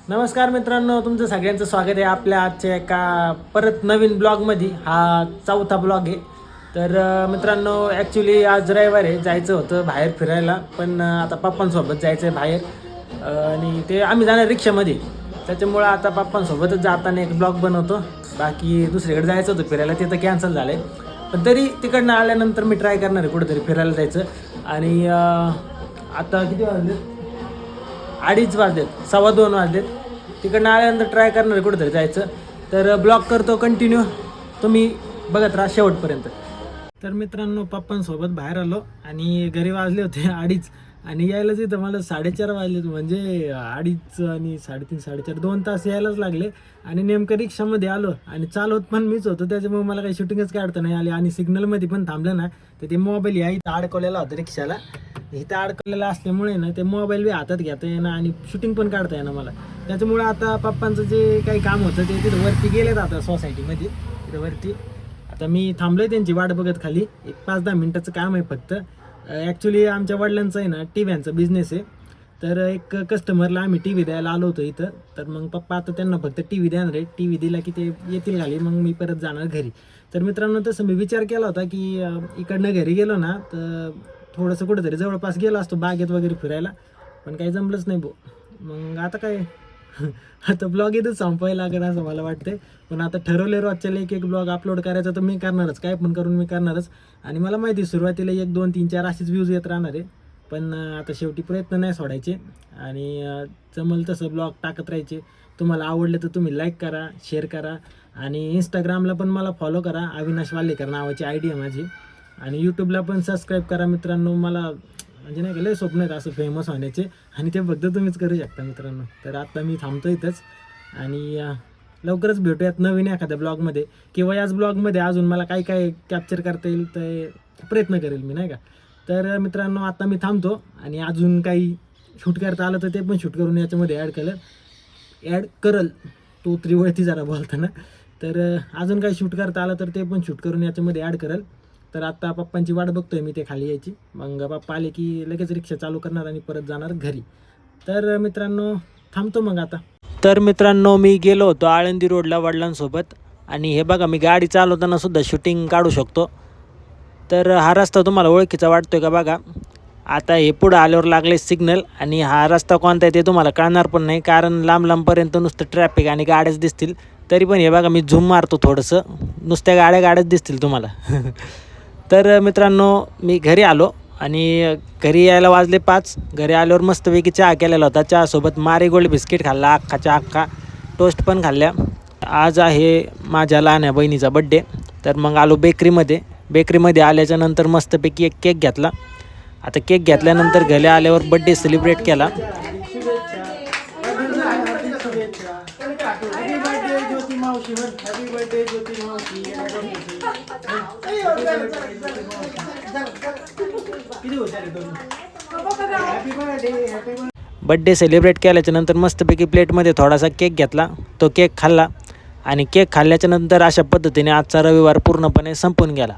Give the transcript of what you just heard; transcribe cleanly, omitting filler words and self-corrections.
नमस्कार मित्रांनो, तुमचं सगळ्यांचं स्वागत आहे आपल्या आजच्या एका परत नवीन ब्लॉगमध्ये. हा चौथा ब्लॉग आहे. तर मित्रांनो, ॲक्च्युली आज रविवार आहे, जायचं होतं बाहेर फिरायला, पण आता पप्पांसोबत जायचं आहे बाहेर. आणि ते आम्ही जाणार रिक्षामध्ये, त्याच्यामुळं आता पप्पांसोबतच जाताना एक ब्लॉग बनवतो. बाकी दुसरीकडे जायचं होतं फिरायला, ते तर कॅन्सल झालं आहे. पण तरी तिकडनं आल्यानंतर मी ट्राय करणार आहे कुठेतरी फिरायला जायचं. आणि आता किती वाजले? 2:30 वाजलेत, 2:15 वाजलेत. तिकडनं आल्यानंतर ट्राय करणार आहे कुठेतरी जायचं. तर ब्लॉग करतो कंटिन्यू, तुम्ही बघत राहा शेवटपर्यंत. तर मित्रांनो, पप्पांसोबत बाहेर आलो आणि घरी वाजले होते 2:30 आणि यायलाच इथं मला 4:30 वाजलेत. म्हणजे 2:30 आणि 3:30 4:30 2 तास यायलाच लागले. आणि नेमकं रिक्षामध्ये आलो आणि चालवत पण मीच होतो, त्याच्यामुळे मला काही शूटिंगच काढता नाही आली. आणि सिग्नलमध्ये पण थांबलं ना, तर ते मोबाईल या इथं अडकवलेला होता रिक्षाला. इथं अडकलेलं असल्यामुळे ना ते मोबाईल बी हातात घेता येणं आणि शूटिंग पण काढता येणं मला. त्याच्यामुळे आता पप्पांचं जे काही काम होतं ते तिथं वरती गेलेत आता सोसायटीमध्ये, तिथं वरती. आता मी थांबलो आहे त्यांची वाट बघत खाली. एक 5-10 मिनटाचं काम आहे फक्त. ॲक्च्युली आमच्या वडिलांचं आहे ना टीव्ह्यांचा बिझनेस आहे. तर एक कस्टमरला आम्ही टी व्ही द्यायला आलो होतो इथं. तर मग पप्पा आता त्यांना फक्त टी व्ही देणार आहे. टी व्ही दिला की ते येतील खाली, मग मी परत जाणार घरी. तर मित्रांनो, तसं मी विचार केला होता की इकडनं घरी गेलो ना तर थोडंसं कुठंतरी जवळपास गेलो असतो बागेत वगैरे फिरायला, पण काही जमलंच नाही मग आता काय आता ब्लॉग इथंच संपवायला लागेल असं मला वाटतंय. पण आता ठरवले रोजच्याला एक ब्लॉग अपलोड करायचा, तर मी करणारच, काय पण करून मी करणारच. आणि मला माहिती आहे सुरुवातीला 1 2 3 4 असेच व्ह्यूज येत राहणार आहे, पण आता शेवटी प्रयत्न नाही सोडायचे. आणि जमल तसं ब्लॉग टाकत राहायचे. तुम्हाला आवडले तर तुम्ही लाईक करा, शेअर करा. आणि इंस्टाग्रामला पण मला फॉलो करा, अविनाश वाल्लेकर नावाची ID आहे माझी. आणि यूट्यूबला पण सबस्क्राईब करा मित्रांनो. मला म्हणजे नाही का लय स्वप्न आहेत असं फेमस होण्याचे, आणि ते फक्त तुम्हीच करू शकता मित्रांनो. तर आता मी थांबतो इथंच आणि लवकरच भेटूयात नवीन एखाद्या ब्लॉगमध्ये, किंवा याच ब्लॉगमध्ये अजून मला काय काय कॅप्चर करता येईल ते प्रयत्न करेल मी, नाही का. तर मित्रांनो, आता मी थांबतो आणि अजून काही शूट करता आलं तर ते पण शूट करून याच्यामध्ये ॲड करल तो त्रिवळती जरा बोलताना. तर अजून काही शूट करता आलं तर ते पण शूट करून याच्यामध्ये ॲड करल. तर आता पप्पांची वाट बघतोय मी, ते खाली यायची. मग पप्पा आले की लगेच रिक्षा चालू करणार आणि परत जाणार घरी. तर मित्रांनो, थांबतो मग आता. तर मित्रांनो, मी गेलो होतो आळंदी रोडला वडिलांसोबत. आणि हे बघा, मी गाडी चालवताना सुद्धा शूटिंग काढू शकतो. तर हा रस्ता तुम्हाला ओळखीचा वाटतोय का बघा. आता हे पुढं आल्यावर लागले सिग्नल, आणि हा रस्ता कोणता आहे ते तुम्हाला कळणार पण नाही, कारण लांब लांबपर्यंत नुसतं ट्रॅफिक आणि गाड्याच दिसतील. तरी पण हे बघा, मी झूम मारतो थोडंसं, नुसत्या गाड्याच दिसतील तुम्हाला. तर मित्रांनो, मी घरी आलो आणि घरी यायला वाजले 5. घरी आल्यावर मस्तपैकी चहा केलेला होता. चहासोबत मारीगोल्ड बिस्किट खाल्ला, अख्खा टोस्ट पण खाल्ल्या. आज आहे माझ्या लहान्या बहिणीचा बड्डे. तर मग आलो बेकरीमध्ये आल्याच्या नंतर मस्तपैकी एक केक घेतला. आता केक घेतल्यानंतर घरी आल्यावर बड्डे सेलिब्रेट केला. बड्डे सेलिब्रेट केल्याच्या नंतर मस्तपैकी प्लेटमध्ये थोडासा केक घेतला, तो केक खाल्ला. आणि केक खाल्ल्याच्या नंतर अशा पद्धतीने आजचा रविवार पूर्णपणे संपून गेला.